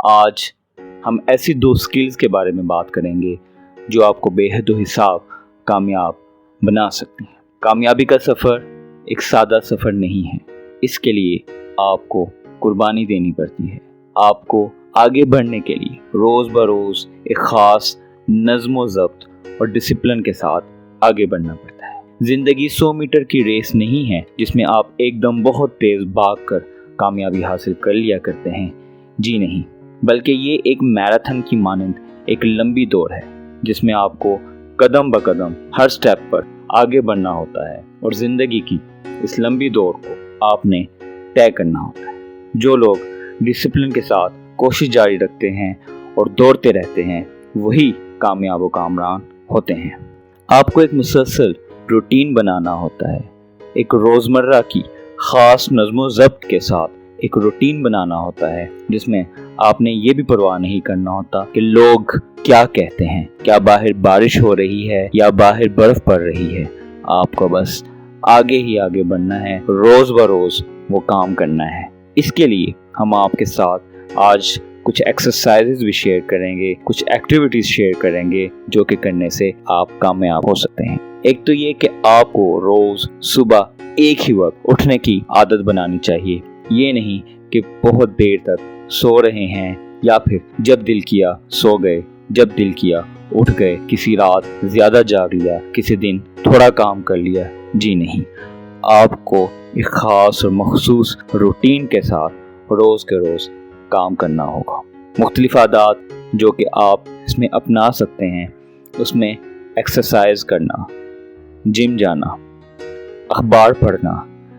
آج ہم ایسی دو سکلز کے بارے میں بات کریں گے جو آپ کو بے حد و حساب کامیاب بنا سکتی ہیں۔ کامیابی کا سفر ایک سادہ سفر نہیں ہے، اس کے لیے آپ کو قربانی دینی پڑتی ہے۔ آپ کو آگے بڑھنے کے لیے روز بروز ایک خاص نظم و ضبط اور ڈسپلن کے ساتھ آگے بڑھنا پڑتا ہے۔ زندگی 100 میٹر کی ریس نہیں ہے جس میں آپ ایک دم بہت تیز بھاگ کر کامیابی حاصل کر لیا کرتے ہیں، جی نہیں، بلکہ یہ ایک میراتھن کی مانند ایک لمبی دوڑ ہے جس میں آپ کو قدم بہ قدم ہر سٹیپ پر آگے بڑھنا ہوتا ہے، اور زندگی کی اس لمبی دوڑ کو آپ نے طے کرنا ہوتا ہے۔ جو لوگ ڈسپلن کے ساتھ کوشش جاری رکھتے ہیں اور دوڑتے رہتے ہیں وہی کامیاب و کامران ہوتے ہیں۔ آپ کو ایک مسلسل روٹین بنانا ہوتا ہے، ایک روزمرہ کی خاص نظم و ضبط کے ساتھ ایک روٹین بنانا ہوتا ہے جس میں آپ نے یہ بھی پرواہ نہیں کرنا ہوتا کہ لوگ کیا کہتے ہیں، کیا باہر بارش ہو رہی ہے یا باہر برف پڑ رہی ہے۔ آپ کو بس آگے ہی آگے بڑھنا ہے، روز بروز وہ کام کرنا ہے۔ اس کے لیے ہم آپ کے ساتھ آج کچھ ایکسرسائزز بھی شیئر کریں گے، کچھ ایکٹیویٹیز شیئر کریں گے جو کہ کرنے سے آپ کامیاب ہو سکتے ہیں۔ ایک تو یہ کہ آپ کو روز صبح ایک ہی وقت اٹھنے کی عادت بنانی چاہیے۔ یہ نہیں کہ بہت دیر تک سو رہے ہیں یا پھر جب دل کیا سو گئے، جب دل کیا اٹھ گئے، کسی رات زیادہ جاگ لیا، کسی دن تھوڑا کام کر لیا، جی نہیں۔ آپ کو ایک خاص اور مخصوص روٹین کے ساتھ روز کے روز کام کرنا ہوگا۔ مختلف عادات جو کہ آپ اس میں اپنا سکتے ہیں، اس میں ایکسرسائز کرنا، جم جانا، اخبار پڑھنا،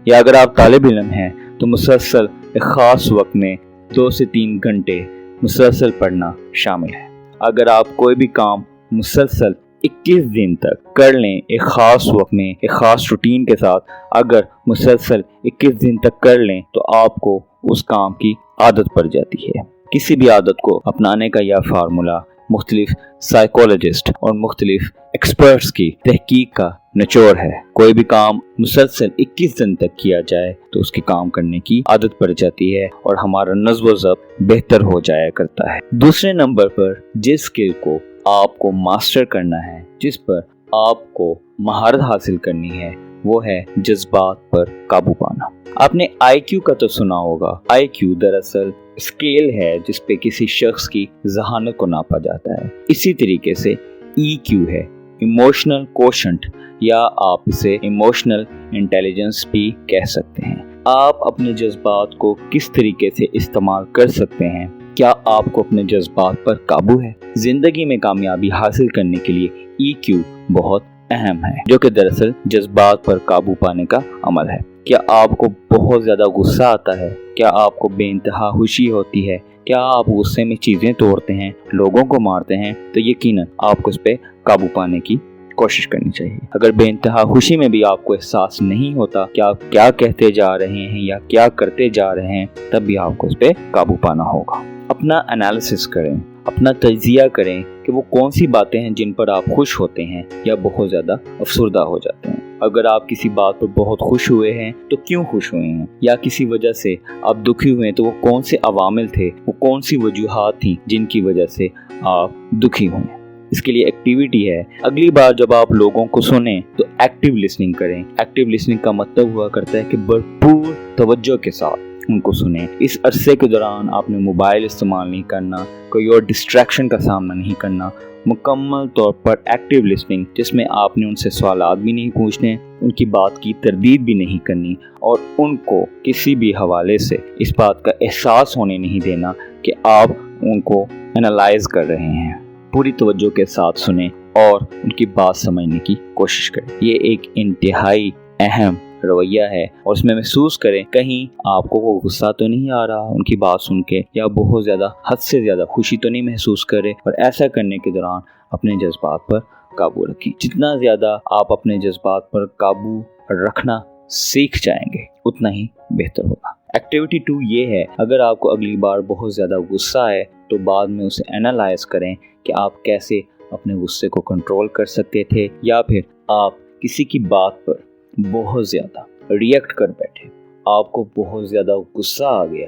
یا اگر آپ طالب علم ہیں تو مسلسل ایک خاص وقت میں 2 سے 3 گھنٹے مسلسل پڑھنا شامل ہے۔ اگر آپ کوئی بھی کام مسلسل 21 دن تک کر لیں، ایک خاص وقت میں ایک خاص روٹین کے ساتھ اگر مسلسل 21 دن تک کر لیں تو آپ کو اس کام کی عادت پڑ جاتی ہے۔ کسی بھی عادت کو اپنانے کا یہ فارمولا مختلف سائیکولوجسٹ اور مختلف ایکسپرٹس کی تحقیق کا نچوڑ ہے۔ کوئی بھی کام مسلسل 21 دن تک کیا جائے تو اس کے کام کرنے کی عادت پڑ جاتی ہے اور ہمارا نظم و ضبط بہتر ہو جایا کرتا ہے۔ دوسرے نمبر پر جس اسکل کو آپ کو ماسٹر کرنا ہے، جس پر آپ کو مہارت حاصل کرنی ہے، وہ ہے جذبات پر قابو پانا۔ آپ نے آئی کیو کا تو سنا ہوگا۔ آئی کیو دراصل اسکیل ہے جس پہ کسی شخص کی ذہانت کو ناپا جاتا ہے۔ اسی طریقے سے ای کیو ہے، ایموشنل کوشنٹ، یا آپ اسے ایموشنل انٹیلیجنس بھی کہہ سکتے ہیں۔ آپ اپنے جذبات کو کس طریقے سے استعمال کر سکتے ہیں؟ کیا آپ کو اپنے جذبات پر قابو ہے؟ زندگی میں کامیابی حاصل کرنے کے لیے ای کیو بہت اہم ہے، جو کہ دراصل جذبات پر قابو پانے کا عمل ہے۔ کیا آپ کو بہت زیادہ غصہ آتا ہے؟ کیا آپ کو بے انتہا خوشی ہوتی ہے؟ کیا آپ غصے میں چیزیں توڑتے ہیں، لوگوں کو مارتے ہیں؟ تو یقیناً آپ کو اس پہ قابو پانے کی کوشش کرنی چاہیے۔ اگر بے انتہا خوشی میں بھی آپ کو احساس نہیں ہوتا کہ آپ کیا کہتے جا رہے ہیں یا کیا کرتے جا رہے ہیں، تب بھی آپ کو اس پہ قابو پانا ہوگا۔ اپنا انالیسس کریں، اپنا تجزیہ کریں کہ وہ کون سی باتیں ہیں جن پر آپ خوش ہوتے ہیں یا بہت زیادہ افسردہ ہو جاتے ہیں۔ اگر آپ کسی بات پر بہت خوش ہوئے ہیں تو کیوں خوش ہوئے ہیں، یا کسی وجہ سے آپ دکھی ہوئے ہیں تو وہ کون سے عوامل تھے، وہ کون سی وجوہات تھیں جن کی وجہ سے آپ دکھی ہوئے۔ اس کے لیے ایکٹیویٹی ہے، اگلی بار جب آپ لوگوں کو سنیں تو ایکٹیو لسننگ کریں۔ ایکٹیو لسننگ کا مطلب ہوا کرتا ہے کہ بھرپور توجہ کے ساتھ ان کو سنیں۔ اس عرصے کے دوران آپ نے موبائل استعمال نہیں کرنا، کوئی اور ڈسٹریکشن کا سامنا نہیں کرنا، مکمل طور پر ایکٹیو لسننگ جس میں آپ نے ان سے سوالات بھی نہیں پوچھنے، ان کی بات کی تردید بھی نہیں کرنی، اور ان کو کسی بھی حوالے سے اس بات کا احساس ہونے نہیں دینا کہ آپ ان کو انالائز کر رہے ہیں۔ پوری توجہ کے ساتھ سنیں اور ان کی بات سمجھنے کی کوشش کریں۔ یہ ایک انتہائی اہم رویہ ہے، اور اس میں محسوس کریں کہیں آپ کو وہ غصہ تو نہیں آ رہا ان کی بات سن کے، یا بہت زیادہ حد سے زیادہ خوشی تو نہیں محسوس کرے، اور ایسا کرنے کے دوران اپنے جذبات پر قابو رکھیں۔ جتنا زیادہ آپ اپنے جذبات پر قابو رکھنا سیکھ جائیں گے اتنا ہی بہتر ہوگا۔ ایکٹیویٹی 2 یہ ہے، اگر آپ کو اگلی بار بہت زیادہ غصہ ہے تو بعد میں اسے انالائز کریں کہ آپ کیسے اپنے غصے کو کنٹرول کر سکتے تھے، یا پھر آپ کسی کی بات پر بہت زیادہ ریئیکٹ کر بیٹھے، آپ کو بہت زیادہ غصہ آ گیا،